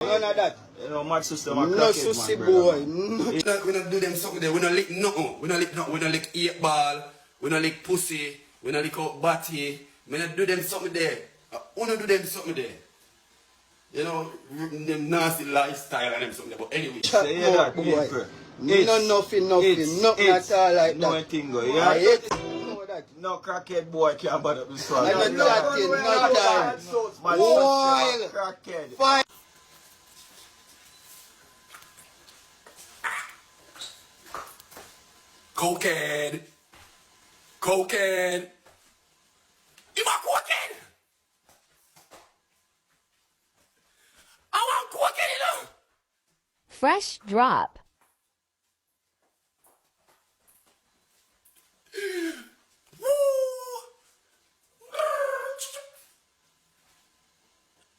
None of that. You know, mad system. No sussy boy. We don't do them something there. We don't lick nothing. We don't lick nothing. We don't lick 8 ball. We don't lick pussy. We don't lick out batty. We don't do them something there. We don't do them something there. You know, them nasty lifestyle and them something there. But anyway. Say that, boy. It's, Nothing at all like no that. thing go, I yeah? hate it. Know that. No crackhead boy can't bother up this one. I don't know that thing, no time. Boy, crackhead. Fine. Cokehead. Cokehead. You want cokehead? I want cokehead, you know? Fresh drop.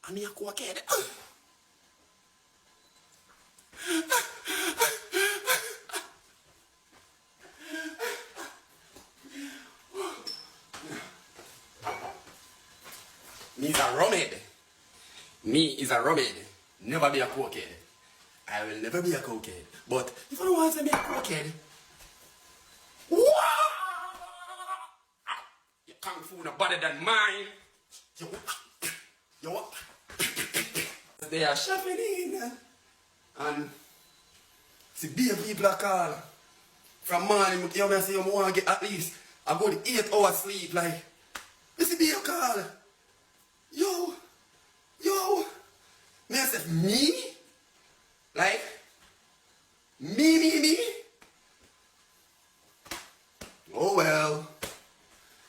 I need a cokehead. Me is a rumhead. Me is a rumhead. Never be a cokehead. I will never be a cokehead. But if I don't want to be a cokehead, your kung fu no better than mine. Yo, they are shopping in and see be people are call from morning. You know, say you want to get at least a good 8 hours sleep. Like, this is be a call. Yo, me I said me, like me. Oh well,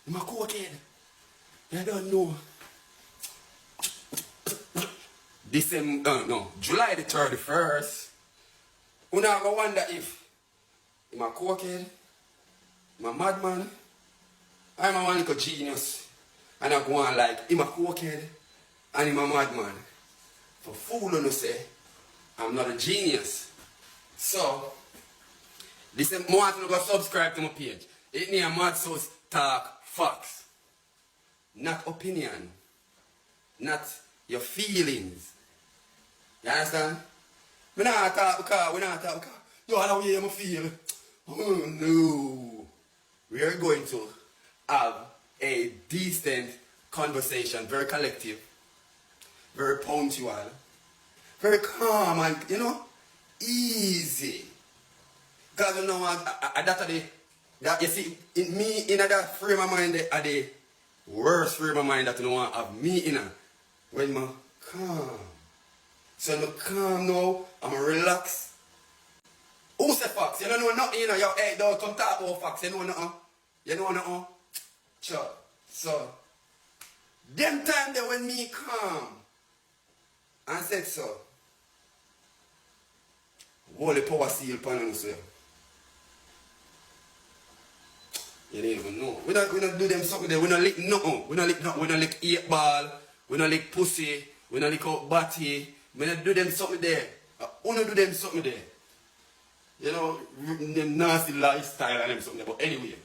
I'm a cokehead. I don't know. July the 31st. You now go wonder if I'm a cokehead, I'm a madman, I'm a one little genius. And I go on like, I'm a cokehead and I'm a madman. For fool on to say, I'm not a genius. So, listen, more want to go subscribe to my page. It near Mad Sauce Talk Facts. Not opinion. Not your feelings. You understand? We not talk because yo, I know how I feel. Oh no. We are going to have a decent conversation, very collective, very punctual, very calm and, you know, easy. Because you know, that you see, in me, in that frame of mind, are the worst frame of mind that you want to have me in. When I'm calm. So I'm calm now, I'm relaxed. Who say facts? You don't know nothing, you know, your head dog come talk about facts, you know nothing? You know nothing? Sure. So, them time there when me calm and said so, holy power seal upon us. You don't even know. We don't do them something there. We don't lick nothing. We don't lick nothing. We don't lick 8 ball. We don't lick pussy. We don't lick out batty. We don't do them something there. We don't do them something there. You know, them nasty lifestyle and them something there. But anyway,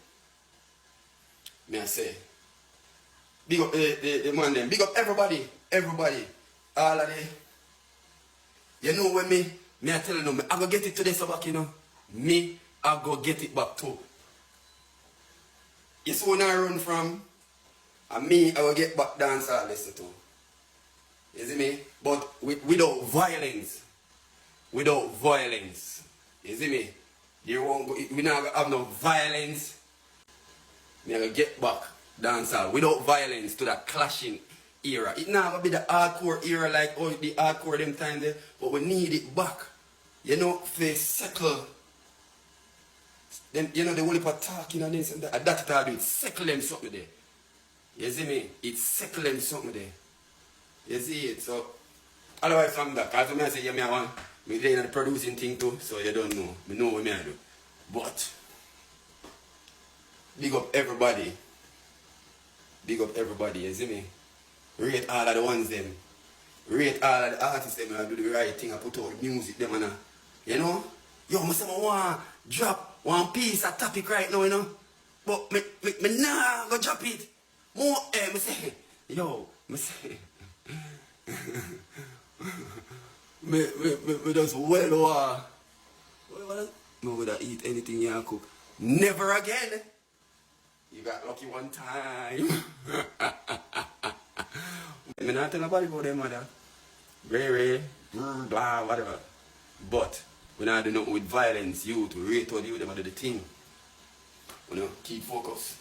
may I say, big up the man them. Big up everybody. All of them. You know when me I tell you, I go get it today so back, you know. Me, I go get it back too. You see when I run from, and me, I will get back dance all listen to. You see me? But without violence. Without violence. You see me? You won't go, we not have no violence. Me I will get back dancehall without violence to that clashing era. It not gonna be the hardcore era like oh the hardcore them time there, but we need it back. You know, for settle. Then you know the only part talking and this and that. And that's what I do. It settle them something there. You see me? It settle them something there. You see it? So otherwise from that, as I say, yeah, me doing the producing thing too, so you don't know. Me know what I do. But big up everybody. Big up everybody, you see me? Rate all of the ones them. Rate all of the artists them and do the right thing and put out the music them and you know? Yo, I say I want drop one piece of topic right now, you know? But me nah go drop it. More me say, yo, me say me just well me would have eat anything you cook. Never again. You got lucky one time. Me not tell nobody about them mother. Ray, blah, whatever. But we not do nothing with violence, you to rate or you, them do the thing. You know, keep focus.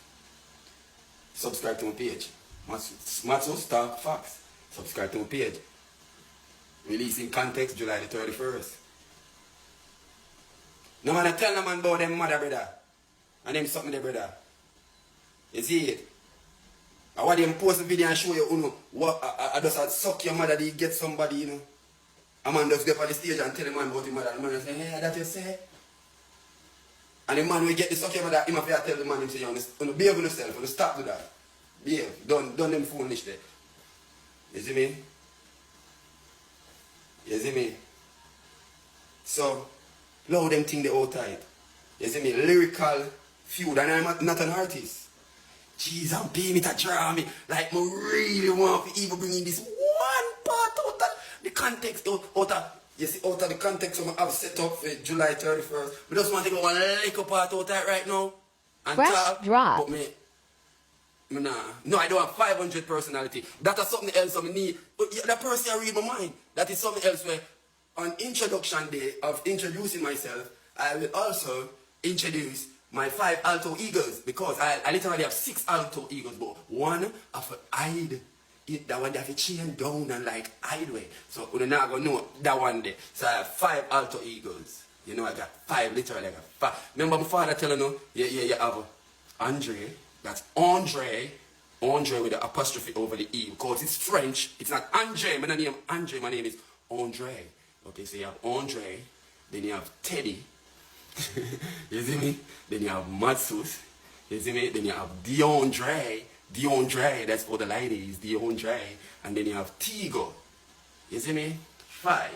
Subscribe to my page. Matsos Talk Facts. Subscribe to my page. Releasing context July the 31st. No man I tell no man about them mother brother. And them something there brother. You see it? I want them post a video and show you, what I just suck your mother, they get somebody, you know. A man just get on the stage and tell the man about his mother. The man say, hey, that you say? And the man will get the suck your mother, he must tell the man, him say, you behave with yourself, you stop with that. Behave, done them foolish there. You see me? You see me? So, love them thing they all tight. You see me? Lyrical feud, and I'm not an artist. Jeez, I'm paying it to draw me. Like, I really want to even bring in this one part out of the context, out of the context of I've set up for July 31st. I just want to go one little part out of it right now. And Fresh talk. drop. But nah. No, I don't have 500 personality. That is something else I need. That person I read my mind. That is something else where on introduction day of introducing myself, I will also introduce my 5 alto egos, because I literally have 6 alto egos, but one of hide. That one they have to chain down and like hide way. So we're not gonna know that one day. So I have 5 alto egos. You know, I got 5, literally I got 5. Remember my father telling you, you have Andre, that's Andre with the apostrophe over the E, because it's French. It's not Andre, my name Andre, my name is Andre. Okay, so you have Andre, then you have Teddy. You see me? Then you have Matsus. You see me? Then you have DeAndre, that's for the ladies, DeAndre. And then you have Tigo. You see me? 5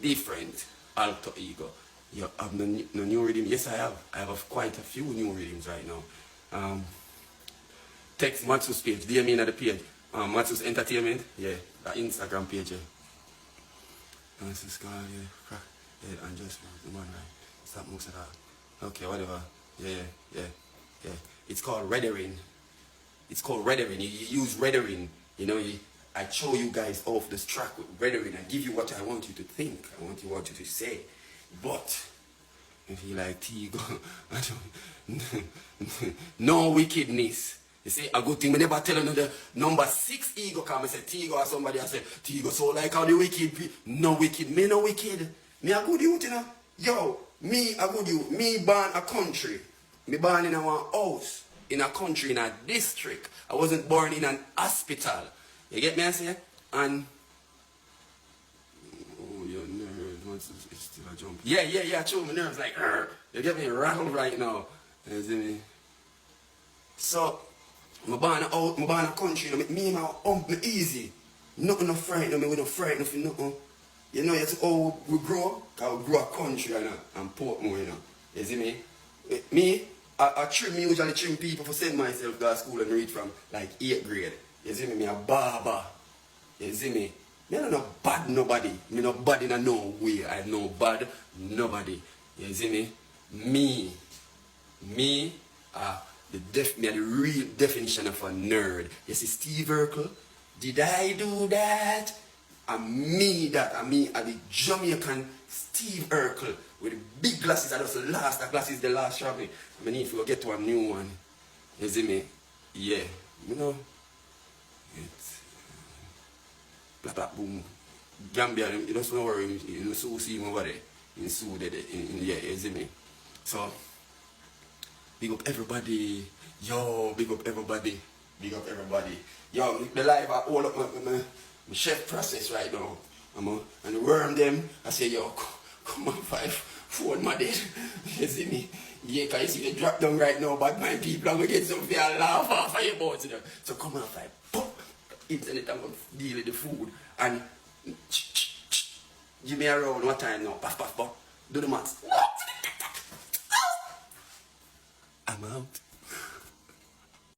different alto ego. You have no new rhythm? Yes, I have. I have quite a few new rhythms right now. Text Matsus page, DM me at the page. Matsus Entertainment, yeah, the Instagram page, yeah. Matsus Scar, yeah. Yeah, and just the man, right? Stop most of that. Okay, whatever. Yeah. It's called Reddering. It's called Reddering. You use Reddering. You know, I show you guys off this track with Reddering. I give you what I want you to think. I want you to say. But if you like Tigo, no wickedness. You see, a good thing, I never tell another number 6 ego come and say Tigo or somebody I say Tigo so like how the wicked no wicked. Me no wicked. Me a good youth, you know. Yo, me a good youth. Me born a country. Me born in a house, in a country, in a district. I wasn't born in an hospital. You get me I say? And oh, your nerves, it's still a jump. Yeah, true, my nerves like, you get me rattled right now. You see me? So, I'm born a country, you know, me and my easy. Nothing no frighten me, we don't frighten for nothing. You know, it's how we grow, because we grow a country and Portmore, you know. You see me? Me, I usually trim people for send myself to school and read from like 8th grade. You see me a barber. You see me? Me no bad nobody. Me no bad in no way. I no bad nobody. You see me? Me, me the real definition of a nerd. You see Steve Urkel? Did I do that? I'm me that. I'm the Jamaican Steve Urkel with the big glasses. That glass is the last shopping. I need to go get one new one. You see me? Yeah. You know? It's blah blah boom. Gambia, you don't worry, you know, so see him over there. Yeah, you see me? So big up everybody. Yo, big up everybody. Big up everybody. Yo, the live I all up my chef process right now. And the worm them, I say, yo, come on, 5, 4 my dead. You see me? Yeah, cause you see the drop down right now, but my people are gonna get something and laugh off of your boats, you know. So come on, 5, pop, internet, I'm gonna deal with the food. And give me a round, what time now? Puff, do the maths. I'm out.